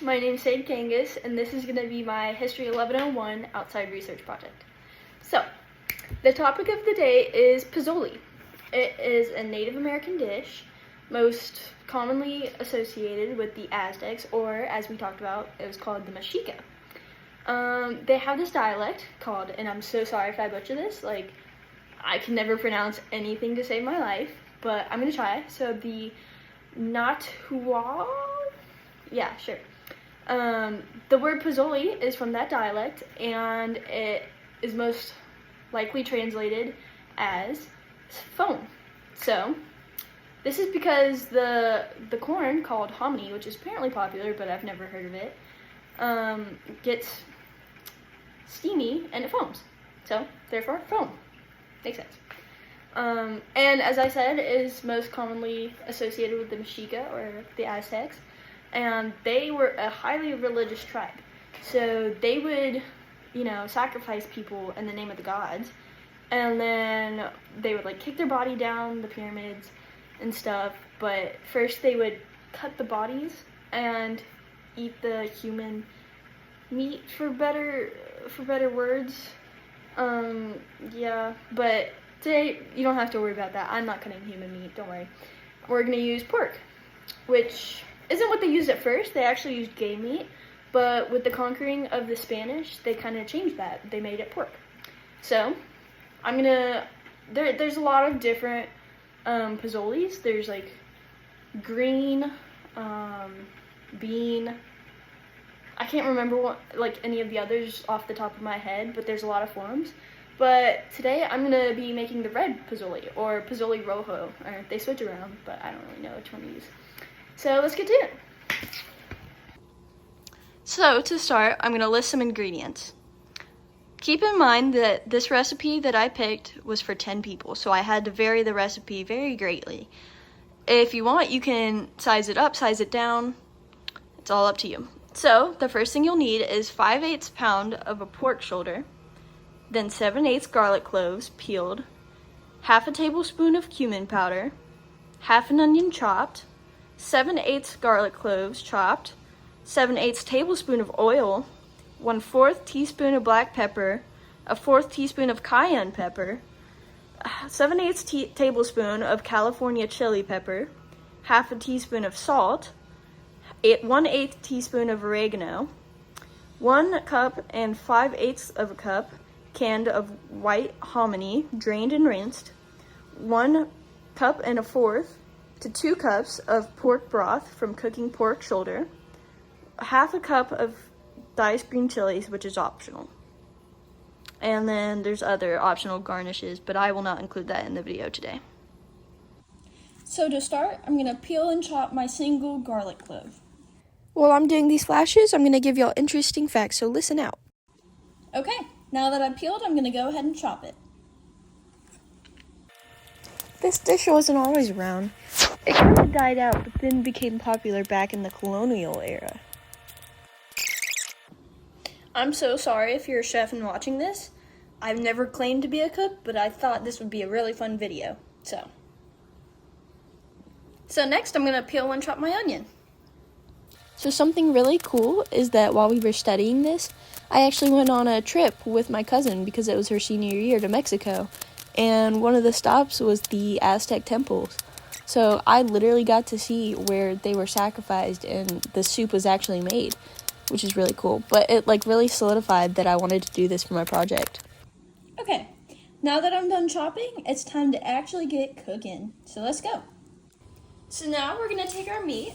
my name's Sade Kangas, and this is going to be my History 1101 Outside Research Project. So, the topic of the day is pozole. It is a Native American dish, most commonly associated with the Aztecs, or as we talked about, it was called the Mexica. They have this dialect called, and I'm so sorry if I butcher this, I can never pronounce anything to save my life, but I'm going to try. So the Nahuatl? Yeah, sure. The word pozole is from that dialect, and it is most likely translated as foam. So this is because the corn called hominy, which is apparently popular, but I've never heard of it, gets steamy and it foams. So therefore, foam. Makes sense. And as I said, it is most commonly associated with the Mexica or the Aztecs, and they were a highly religious tribe. So they would, sacrifice people in the name of the gods, and then they would kick their body down the pyramids and stuff. But first they would cut the bodies and eat the human meat, for better words. Yeah, but today you don't have to worry about that. I'm not cutting human meat, don't worry. We're gonna use pork, which isn't what they used at first. They actually used game meat, but with the conquering of the Spanish, they kind of changed that. They made it pork. So there's a lot of different pozoles. There's green, bean. I can't remember what any of the others off the top of my head, but there's a lot of forms. But today I'm gonna be making the red pozole, or pozole rojo, or they switch around, but I don't really know which one to use. So let's get to it. So to start, I'm gonna list some ingredients. Keep in mind that this recipe that I picked was for 10 people, so I had to vary the recipe very greatly. If you want, you can size it up, size it down. It's all up to you. So the first thing you'll need is 5/8 pound of a pork shoulder, then 7/8 garlic cloves peeled, half a tablespoon of cumin powder, half an onion chopped, 7/8 garlic cloves chopped, 7/8 tablespoon of oil, 1/4 teaspoon of black pepper, a 1/4 teaspoon of cayenne pepper, 7/8 tablespoon of California chili pepper, half a teaspoon of salt, 1/8 teaspoon of oregano, 1 cup and 5/8 of a cup canned of white hominy, drained and rinsed, 1 cup and a 1/4 to 2 cups of pork broth from cooking pork shoulder, half a cup of diced green chilies, which is optional. And then there's other optional garnishes, but I will not include that in the video today. So to start, I'm gonna peel and chop my single garlic clove. While I'm doing these flashes, I'm going to give y'all interesting facts, so listen out. Okay, now that I've peeled, I'm going to go ahead and chop it. This dish wasn't always around. It kind of died out, but then became popular back in the colonial era. I'm so sorry if you're a chef and watching this. I've never claimed to be a cook, but I thought this would be a really fun video. So next I'm going to peel and chop my onion. So something really cool is that while we were studying this, I actually went on a trip with my cousin because it was her senior year to Mexico. And one of the stops was the Aztec temples. So I literally got to see where they were sacrificed and the soup was actually made, which is really cool. But it really solidified that I wanted to do this for my project. Okay, now that I'm done chopping, it's time to actually get cooking. So let's go. So now we're gonna take our meat.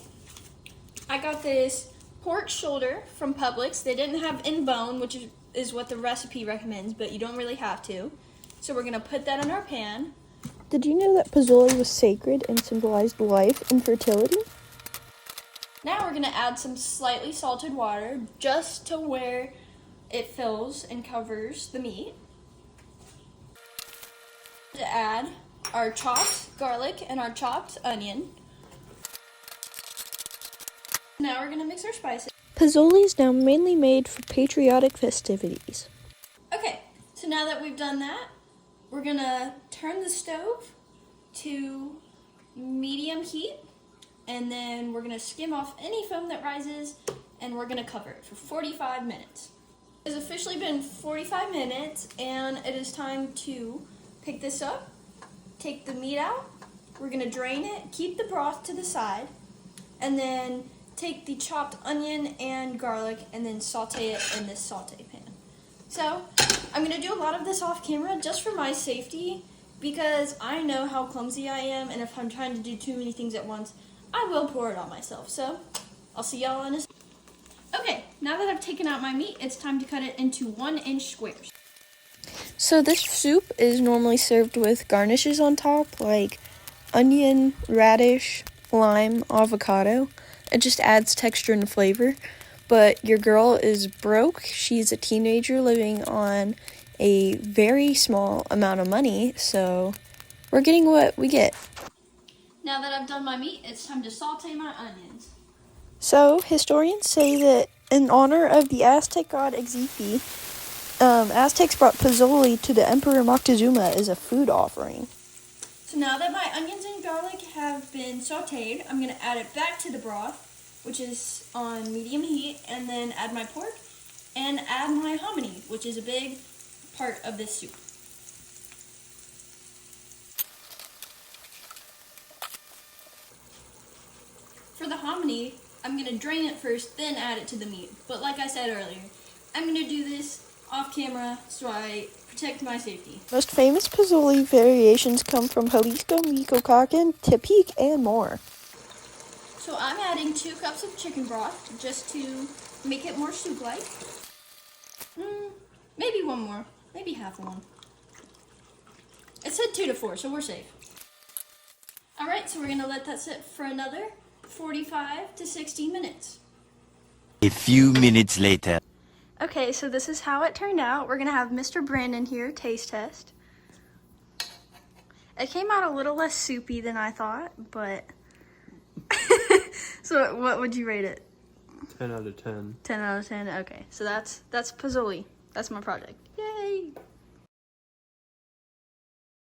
I got this pork shoulder from Publix. They didn't have in bone, which is what the recipe recommends, but you don't really have to. So we're gonna put that in our pan. Did you know that pozole was sacred and symbolized life and fertility? Now we're gonna add some slightly salted water just to where it fills and covers the meat. To add our chopped garlic and our chopped onion. Now we're gonna mix our spices. Pozole is now mainly made for patriotic festivities. Okay, so now that we've done that, we're gonna turn the stove to medium heat, and then we're gonna skim off any foam that rises, and we're gonna cover it for 45 minutes. It's officially been 45 minutes, and it is time to pick this up, take the meat out. We're gonna drain it, keep the broth to the side, and then take the chopped onion and garlic and then saute it in this saute pan. So I'm gonna do a lot of this off camera just for my safety, because I know how clumsy I am, and if I'm trying to do too many things at once, I will pour it on myself. So I'll see y'all in a second. Okay, now that I've taken out my meat, it's time to cut it into 1-inch squares. So this soup is normally served with garnishes on top, like onion, radish, lime, avocado. It just adds texture and flavor. But your girl is broke. She's a teenager living on a very small amount of money, so we're getting what we get. Now that I've done my meat, it's time to saute my onions. So historians say that in honor of the Aztec god Xipi, Aztecs brought pozole to the Emperor Moctezuma as a food offering. So now that my onions and garlic have been sauteed, I'm going to add it back to the broth, which is on medium heat, and then add my pork and add my hominy, which is a big part of this soup. For the hominy, I'm going to drain it first, then add it to the meat. But like I said earlier, I'm going to do this off camera so I protect my safety. Most famous pozole variations come from Jalisco, Michoacan, Tepic, and more. So I'm adding 2 cups of chicken broth just to make it more soup-like. Maybe one more, maybe half one. It said 2 to 4, so we're safe. Alright, so we're gonna let that sit for another 45 to 60 minutes. A few minutes later. Okay, so this is how it turned out. We're gonna have Mr. Brandon here taste test. It came out a little less soupy than I thought, but so what would you rate it? 10 out of 10. 10 out of 10. Okay, so that's pozole. That's my project. Yay!